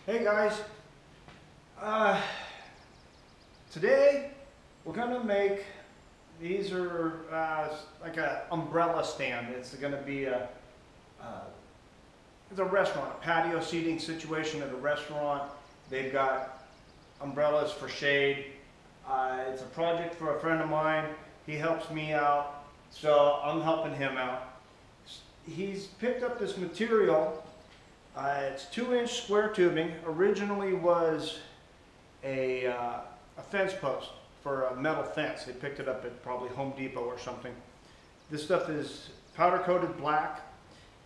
Hey guys, today we're going to make, these are like an umbrella stand. It's going to be it's a restaurant, a patio seating situation at a restaurant. They've got umbrellas for shade. It's a project for a friend of mine. He helps me out, so I'm helping him out. He's picked up this material. It's 2-inch square tubing. Originally was a fence post for a metal fence. They picked it up at probably Home Depot or something. This stuff is powder coated black.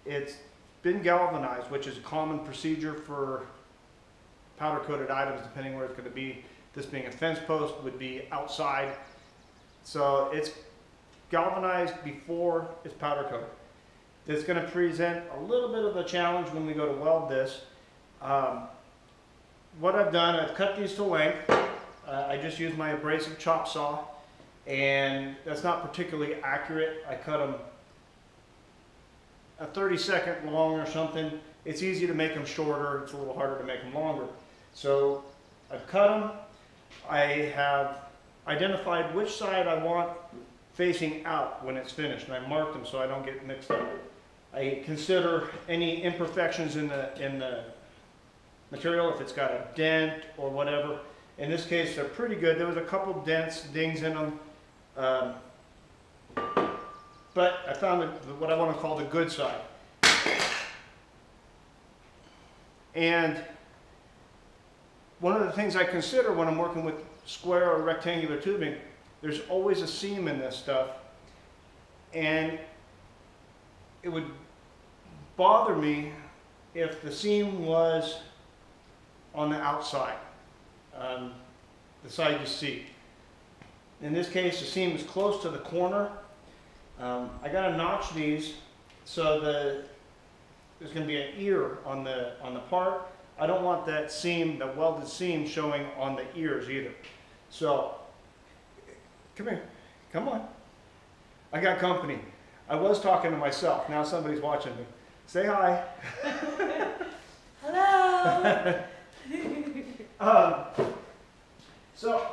It's been galvanized, which is a common procedure for powder coated items depending where it's going to be. This being a fence post would be outside. So it's galvanized before it's powder coated. It's going to present a little bit of a challenge when we go to weld this. What I've done, I've cut these to length. I just used my abrasive chop saw, and that's not particularly accurate. I cut them a 30-second long or something. It's easy to make them shorter. It's a little harder to make them longer. So I've cut them. I have identified which side I want facing out when it's finished, and I marked them so I don't get mixed up. I consider any imperfections in the material, if it's got a dent or whatever. In this case, they're pretty good. There was a couple dents, dings in them, but I found what I want to call the good side. And one of the things I consider when I'm working with square or rectangular tubing, there's always a seam in this stuff, and it would bother me if the seam was on the outside, the side you see. In this case, the seam is close to the corner. I got to notch these so there's going to be an ear on the part. I don't want that seam, the welded seam, showing on the ears either. So, come here, come on. I got company. I was talking to myself, now somebody's watching me. Say hi. Hello. So,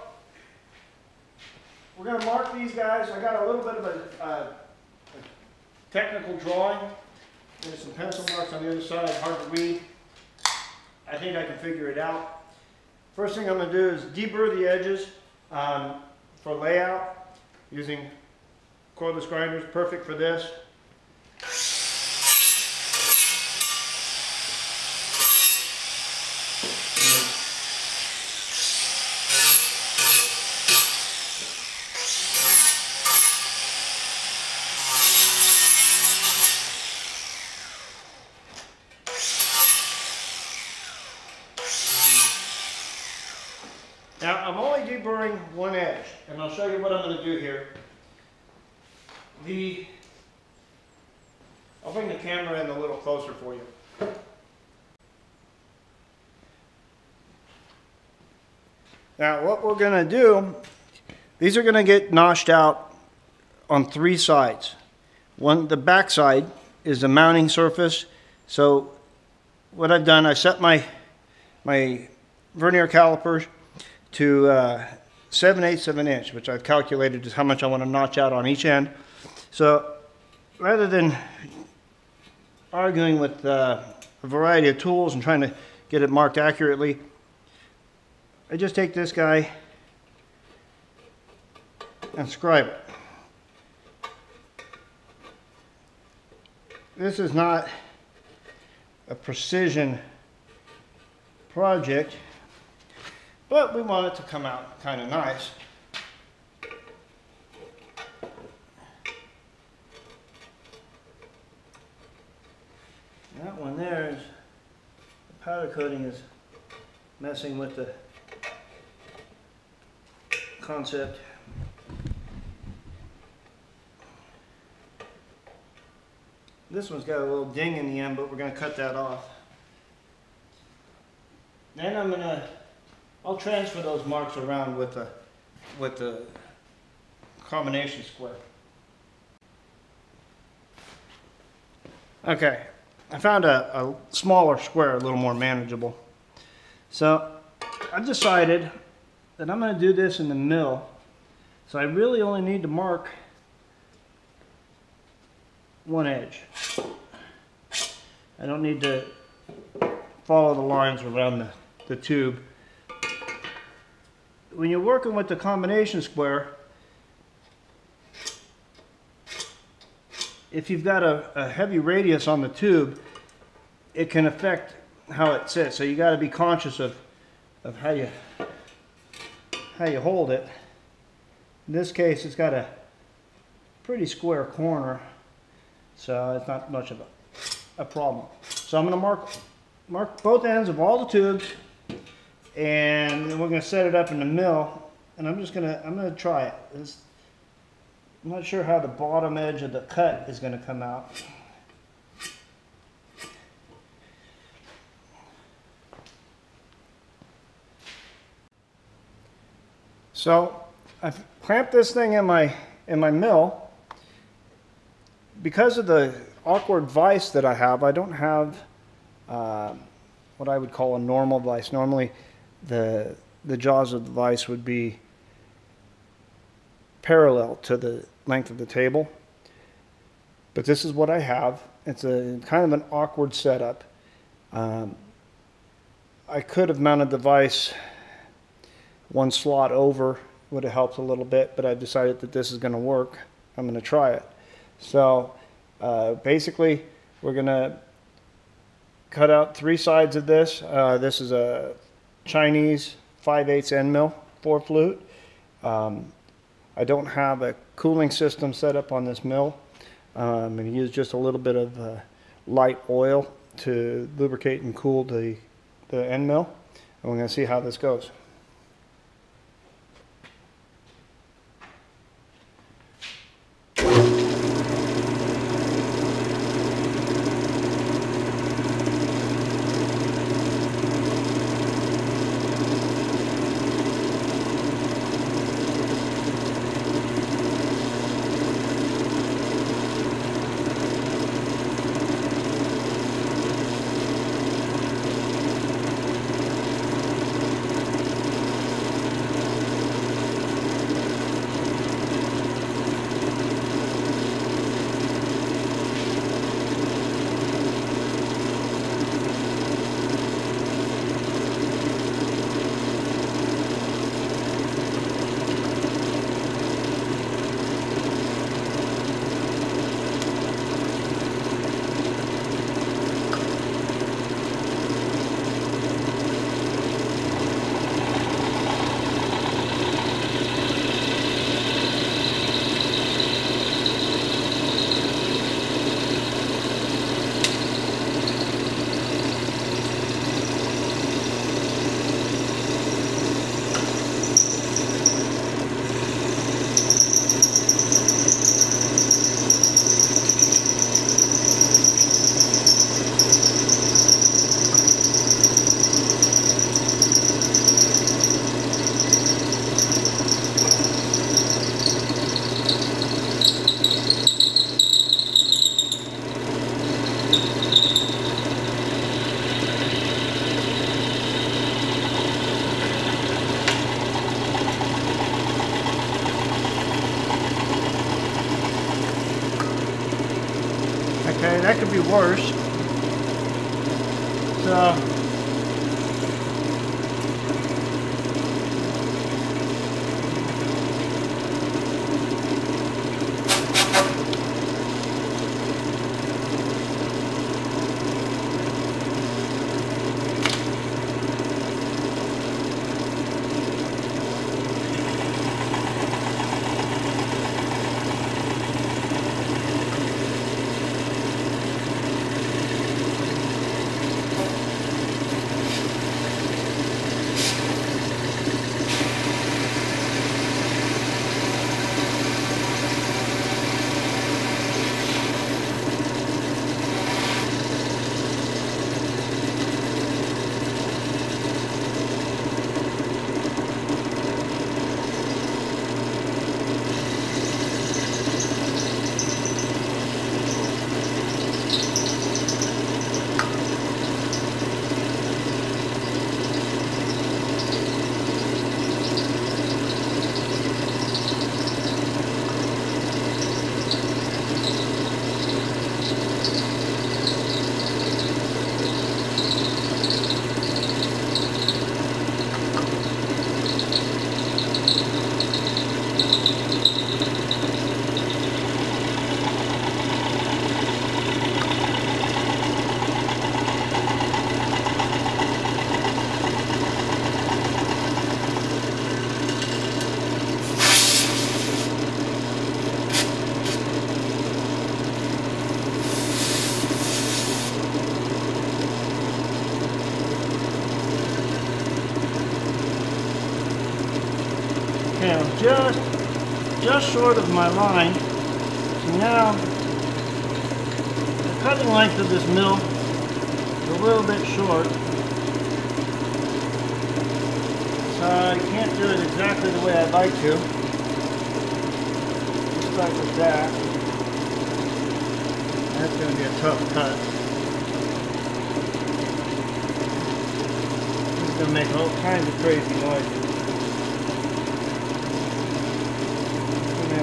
we're going to mark these guys. I got a little bit of a technical drawing. There's some pencil marks on the other side, hard to read. I think I can figure it out. First thing I'm going to do is deburr the edges for layout using cordless grinders, perfect for this. Now I'm only deburring one edge, and I'll show you what I'm going to do here. I'll bring the camera in a little closer for you. Now what we're going to do, these are going to get notched out on 3 sides. The back side is the mounting surface. So what I've done, I set my vernier calipers to 7/8 of an inch, which I've calculated is how much I want to notch out on each end. So rather than arguing with a variety of tools and trying to get it marked accurately, I just take this guy and scribe it. This is not a precision project, but we want it to come out kind of nice. That one there is, the powder coating is messing with the concept. This one's got a little ding in the end, but we're going to cut that off. Then I'll transfer those marks around with the combination square. Okay, I found a smaller square, a little more manageable. So I've decided that I'm going to do this in the mill. So I really only need to mark one edge. I don't need to follow the lines around the tube. When you're working with the combination square, if you've got a heavy radius on the tube, it can affect how it sits. So you got to be conscious of how you hold it. In this case, it's got a pretty square corner, so it's not much of a problem. So I'm going to mark both ends of all the tubes, and then we're going to set it up in the mill. And I'm going to try it. I'm not sure how the bottom edge of the cut is going to come out. So I've clamped this thing in my mill. Because of the awkward vise that I have, I don't have what I would call a normal vise. Normally the jaws of the vise would be parallel to the length of the table. But this is what I have. It's a kind of an awkward setup. I could have mounted the vise one slot over, would have helped a little bit, but I decided that this is going to work. I'm going to try it. So basically we're going to cut out 3 sides of this. This is a Chinese 5/8 end mill 4 flute. I don't have a cooling system set up on this mill. I'm going to use just a little bit of light oil to lubricate and cool the end mill. And we're going to see how this goes. Okay, that could be worse. So Okay, I'm just short of my line. So now the cutting length of this mill is a little bit short. So I can't do it exactly the way I'd like to. Just like with that. That's going to be a tough cut. It's going to make all kinds of crazy noises.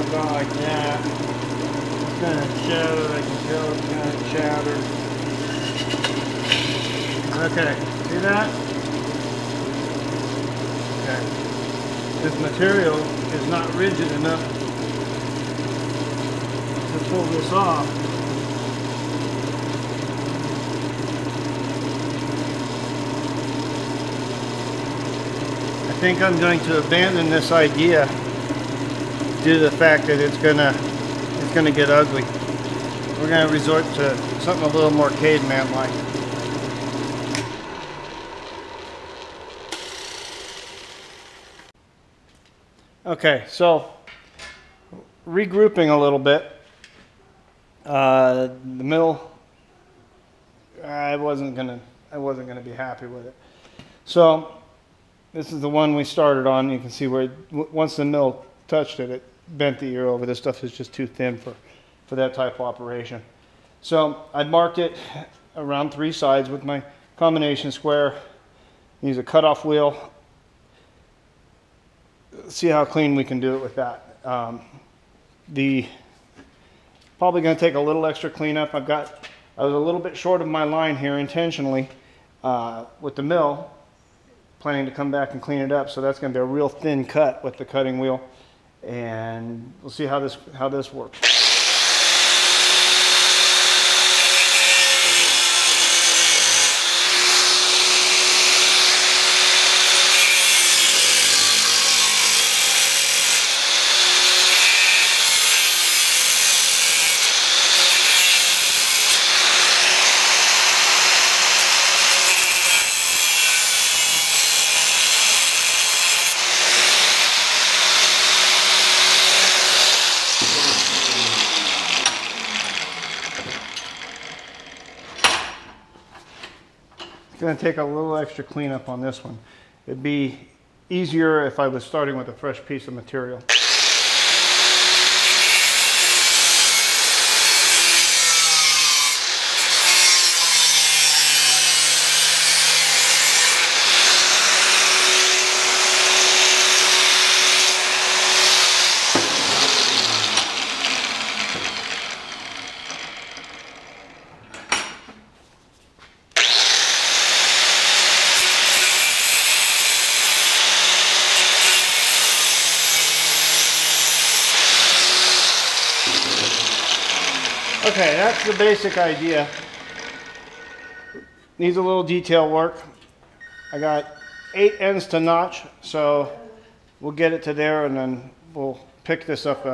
About like that. It's going to chatter, I can tell it's going to chatter. Okay, see that? Okay. This material is not rigid enough to pull this off. I think I'm going to abandon this idea due to the fact that it's gonna get ugly. We're gonna resort to something a little more caveman-like. Okay, so regrouping a little bit. The mill, I wasn't gonna be happy with it. So this is the one we started on. You can see where once the mill touched it, it bent the ear over. This stuff is just too thin for that type of operation. So I marked it around 3 sides with my combination square. Use a cutoff wheel. See how clean we can do it with that. Probably going to take a little extra cleanup. I was a little bit short of my line here intentionally with the mill, planning to come back and clean it up. So that's going to be a real thin cut with the cutting wheel. And we'll see how this works. It's going to take a little extra cleanup on this one. It'd be easier if I was starting with a fresh piece of material. Okay, that's the basic idea. Needs a little detail work. I got 8 ends to notch, so we'll get it to there and then we'll pick this up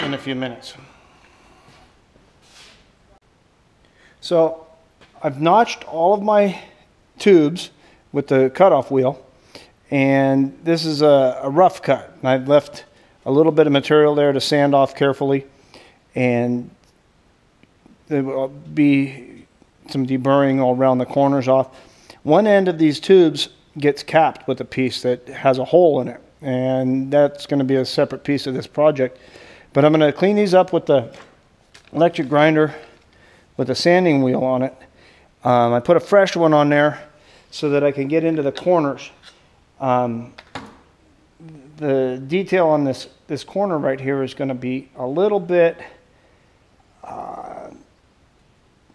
in a few minutes. So I've notched all of my tubes with the cutoff wheel, and this is a rough cut. I've left a little bit of material there to sand off carefully, and there will be some deburring all around the corners off. One end of these tubes gets capped with a piece that has a hole in it, and that's going to be a separate piece of this project. But I'm going to clean these up with the electric grinder with a sanding wheel on it. I put a fresh one on there so that I can get into the corners. The detail on this corner right here is going to be a little bit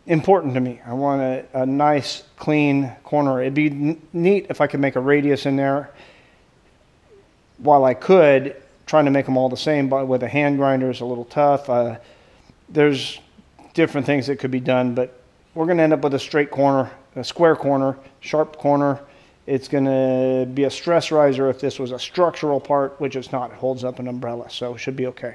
important to me. I want a nice, clean corner. It'd be neat if I could make a radius in there. While I could, trying to make them all the same, but with a hand grinder is a little tough. There's different things that could be done, but we're going to end up with a straight corner, a square corner, sharp corner. It's going to be a stress riser if this was a structural part, which it's not. It holds up an umbrella, so it should be okay.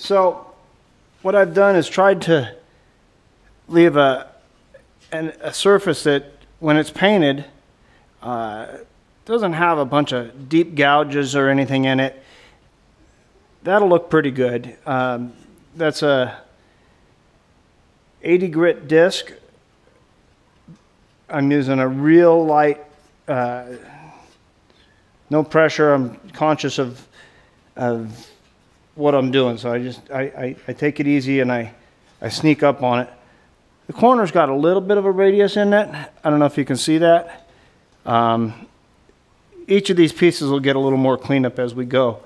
So what I've done is tried to leave a surface that when it's painted doesn't have a bunch of deep gouges or anything in it. That'll look pretty good. That's a 80 grit disc. I'm using a real light, no pressure. I'm conscious of what I'm doing, so I take it easy and I sneak up on it. The corner's got a little bit of a radius in it. I don't know if you can see that. Each of these pieces will get a little more cleanup as we go.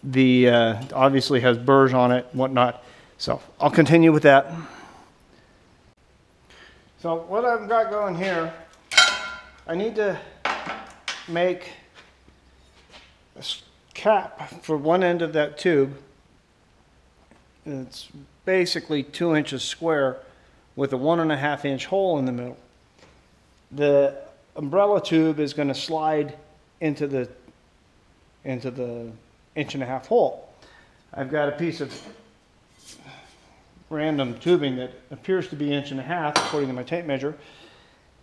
The obviously has burrs on it and whatnot, so I'll continue with that. So what I've got going here, I need to make a cap for one end of that tube. It's basically 2 inches square with a 1.5 inch hole in the middle. The umbrella tube is going to slide into the 1.5 inch hole. I've got a piece of random tubing that appears to be 1.5 inches according to my tape measure,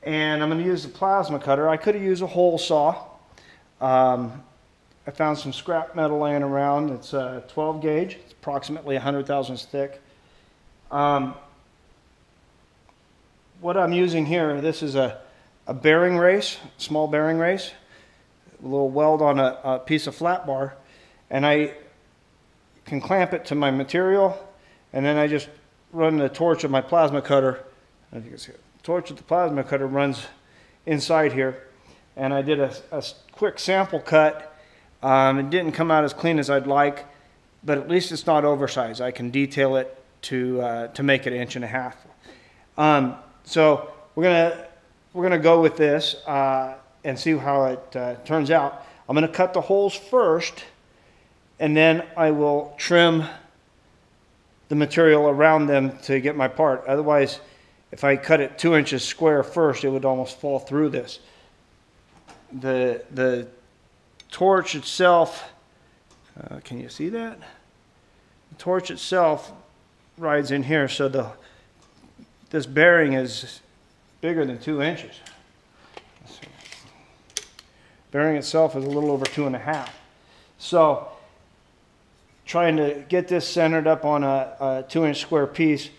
and I'm going to use the plasma cutter. I could have used a hole saw. I found some scrap metal laying around. It's a 12 gauge. It's approximately 100 thousandths thick. What I'm using here, this is a bearing race, small bearing race, a little weld on a piece of flat bar, and I can clamp it to my material, and then I just run the torch of my plasma cutter. As you can see, the torch of the plasma cutter runs inside here, and I did a quick sample cut. It didn't come out as clean as I'd like, but at least it's not oversized. I can detail it to make it 1.5 inches. So we're gonna go with this and see how it turns out. I'm gonna cut the holes first, and then I will trim the material around them to get my part. Otherwise, if I cut it 2 inches square first, it would almost fall through this. The torch itself, can you see that? The torch itself rides in here, so this bearing is bigger than 2 inches. Bearing itself is a little over 2.5. So trying to get this centered up on a 2 inch square piece,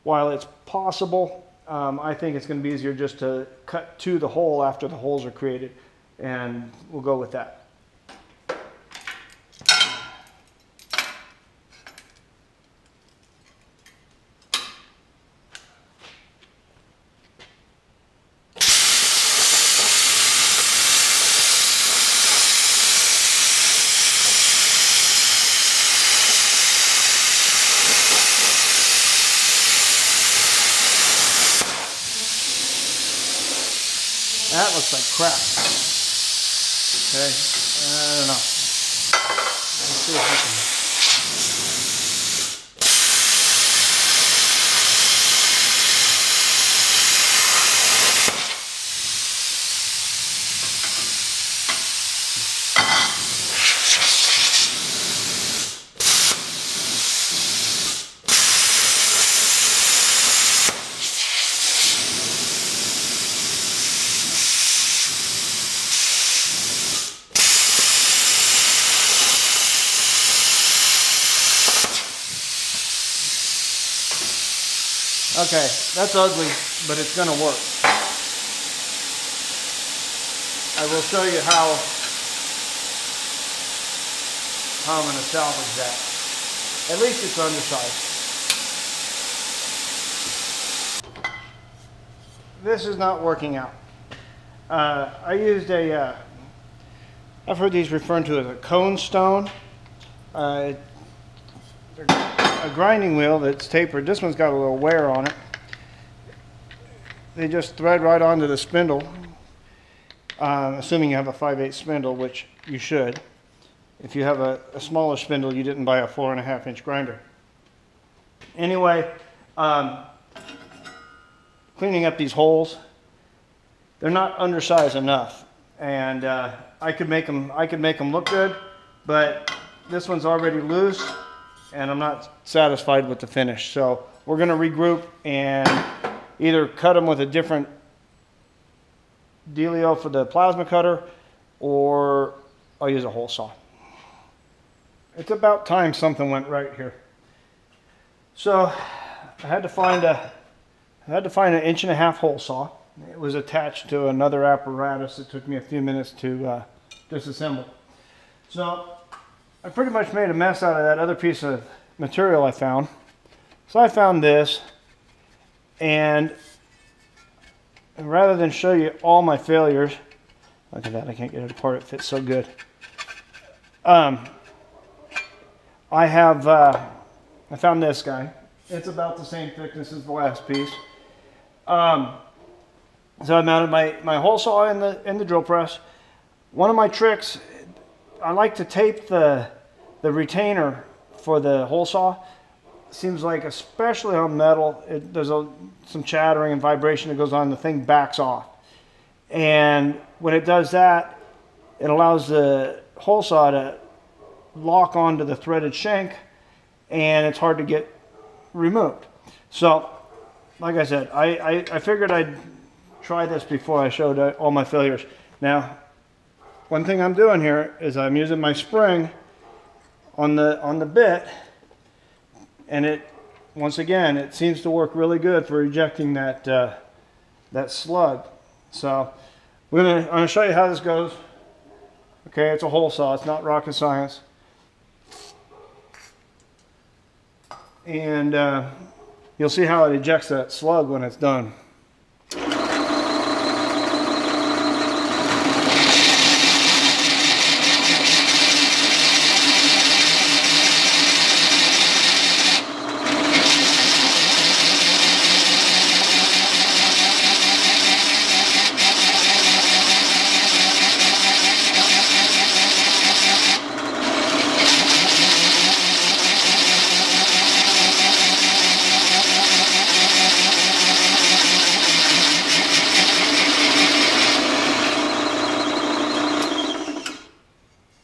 while it's possible, I think it's going to be easier just to cut to the hole after the holes are created, and we'll go with that. That looks like crap. Okay, I don't know. Let's see if we can. Okay, that's ugly, but it's going to work. I will show you how I'm going to salvage that. At least it's undersized. This is not working out. I used I've heard these referred to as a cone stone. A grinding wheel that's tapered. This one's got a little wear on it. They just thread right onto the spindle, assuming you have a 5/8 spindle, which you should. If you have a smaller spindle, you didn't buy a 4.5 inch grinder. Anyway, cleaning up these holes, they're not undersized enough, and I could make them look good, but this one's already loose. and I'm not satisfied with the finish. So we're gonna regroup and either cut them with a different dealio for the plasma cutter, or I'll use a hole saw. It's about time something went right here. So I had to find an 1.5 inch hole saw. It was attached to another apparatus. It took me a few minutes to disassemble. So I pretty much made a mess out of that other piece of material I found. So I found this, and rather than show you all my failures, look at that, I can't get it apart, it fits so good. I found this guy. It's about the same thickness as the last piece. So I mounted my hole saw in the drill press. One of my tricks, I like to tape the retainer for the hole saw. Seems like, especially on metal, there's some chattering and vibration that goes on, the thing backs off. And when it does that, it allows the hole saw to lock onto the threaded shank, and it's hard to get removed. So, like I said, I figured I'd try this before I showed all my failures. Now, one thing I'm doing here is I'm using my spring on the bit, and once again, it seems to work really good for ejecting that slug. So I'm gonna show you how this goes. Okay, it's a hole saw, it's not rocket science. And you'll see how it ejects that slug when it's done.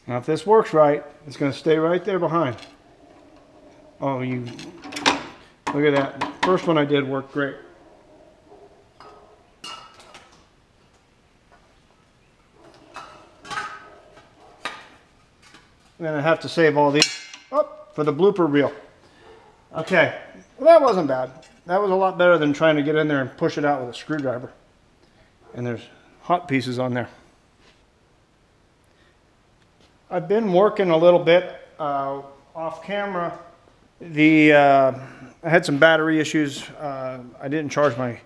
Now if this works right, it's going to stay right there behind. Oh, look at that. First one I did worked great. I'm going to have to save all these for the blooper reel. Okay, well, that wasn't bad. That was a lot better than trying to get in there and push it out with a screwdriver. And there's hot pieces on there. I've been working a little bit off camera. I had some battery issues. I didn't charge my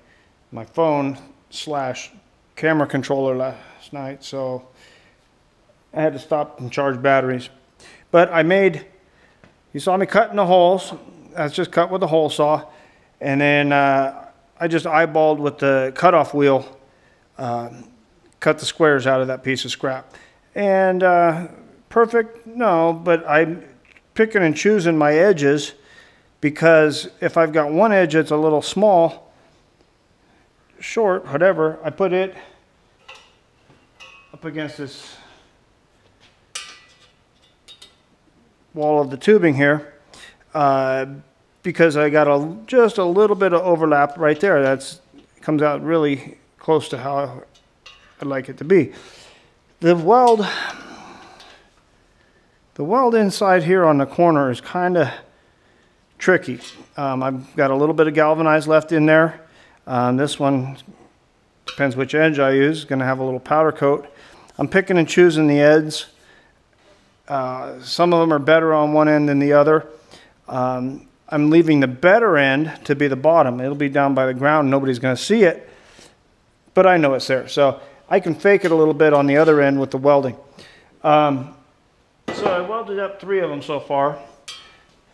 phone / camera controller last night, so I had to stop and charge batteries. But you saw me cutting the holes. That's just cut with a hole saw. And then I just eyeballed with the cutoff wheel, cut the squares out of that piece of scrap. And perfect? No, but I'm picking and choosing my edges, because if I've got one edge that's a little small, short, whatever, I put it up against this wall of the tubing here, because I got just a little bit of overlap right there. That comes out really close to how I'd like it to be. The weld inside here on the corner is kind of tricky. I've got a little bit of galvanized left in there. This one, depends which edge I use, is going to have a little powder coat. I'm picking and choosing the ends. Some of them are better on one end than the other. I'm leaving the better end to be the bottom. It'll be down by the ground. Nobody's going to see it, but I know it's there. So I can fake it a little bit on the other end with the welding. So I welded up 3 of them so far.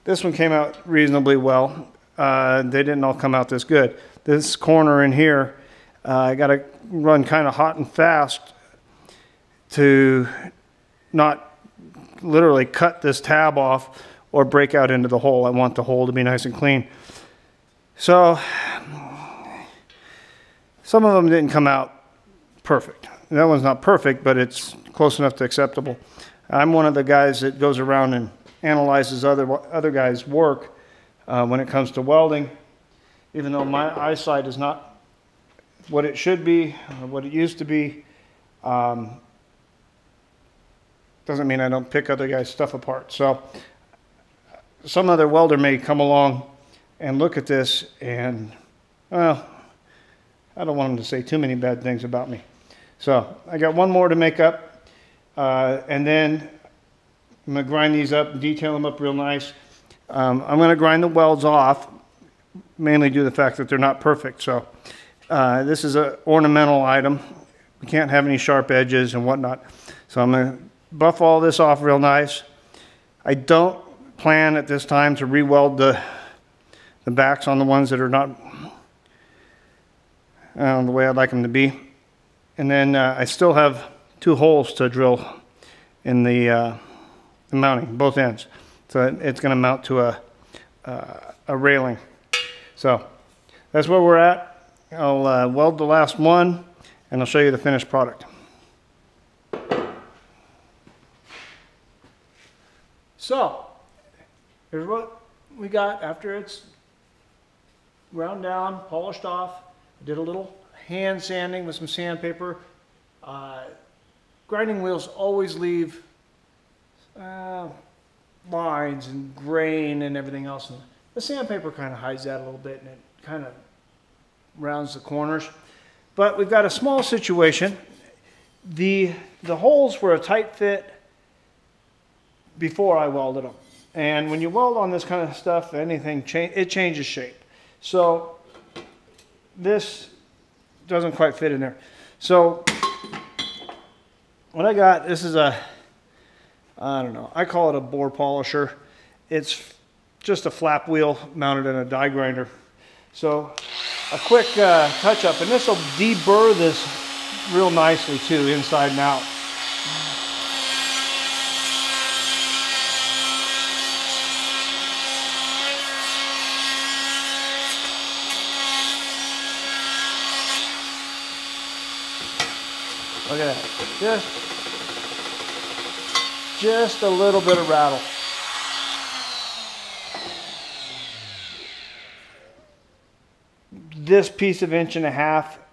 This one came out reasonably well. They didn't all come out this good. This corner in here, I got to run kind of hot and fast to not literally cut this tab off or break out into the hole. I want the hole to be nice and clean. So some of them didn't come out perfect. That one's not perfect, but it's close enough to acceptable. I'm one of the guys that goes around and analyzes other guys' work when it comes to welding. Even though my eyesight is not what it should be, or what it used to be, doesn't mean I don't pick other guys' stuff apart. So some other welder may come along and look at this and, well, I don't want him to say too many bad things about me. So I got one more to make up, and then I'm going to grind these up and detail them up real nice. I'm going to grind the welds off, mainly due to the fact that they're not perfect. So this is an ornamental item. We can't have any sharp edges and whatnot. So I'm going to buff all this off real nice. I don't plan at this time to re-weld the backs on the ones that are not the way I'd like them to be. And then I still have 2 holes to drill in the mounting, both ends. So it's going to mount to a railing. So that's where we're at. I'll weld the last one and I'll show you the finished product. So here's what we got after it's ground down, polished off. Did a little hand sanding with some sandpaper. Grinding wheels always leave lines and grain and everything else. And the sandpaper kind of hides that a little bit and it kind of rounds the corners. But we've got a small situation. The holes were a tight fit before I welded them. And when you weld on this kind of stuff, anything it changes shape. So this doesn't quite fit in there. So what I got, this is a, I don't know, I call it a bore polisher. It's just a flap wheel mounted in a die grinder. So a quick touch up, and this will deburr this real nicely too, inside and out. Look at that, just a little bit of rattle. This piece of 1.5 inches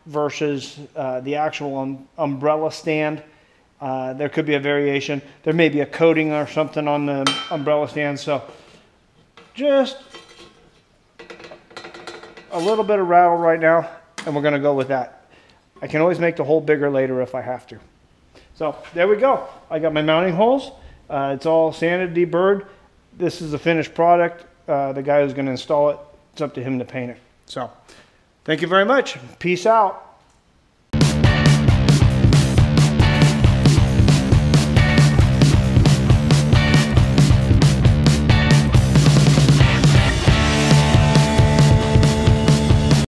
versus the actual umbrella stand, there could be a variation. There may be a coating or something on the umbrella stand, so just a little bit of rattle right now, and we're gonna go with that. I can always make the hole bigger later if I have to. So there we go. I got my mounting holes. It's all sanded, deburred. This is the finished product. The guy who's going to install it, it's up to him to paint it. So thank you very much. Peace out.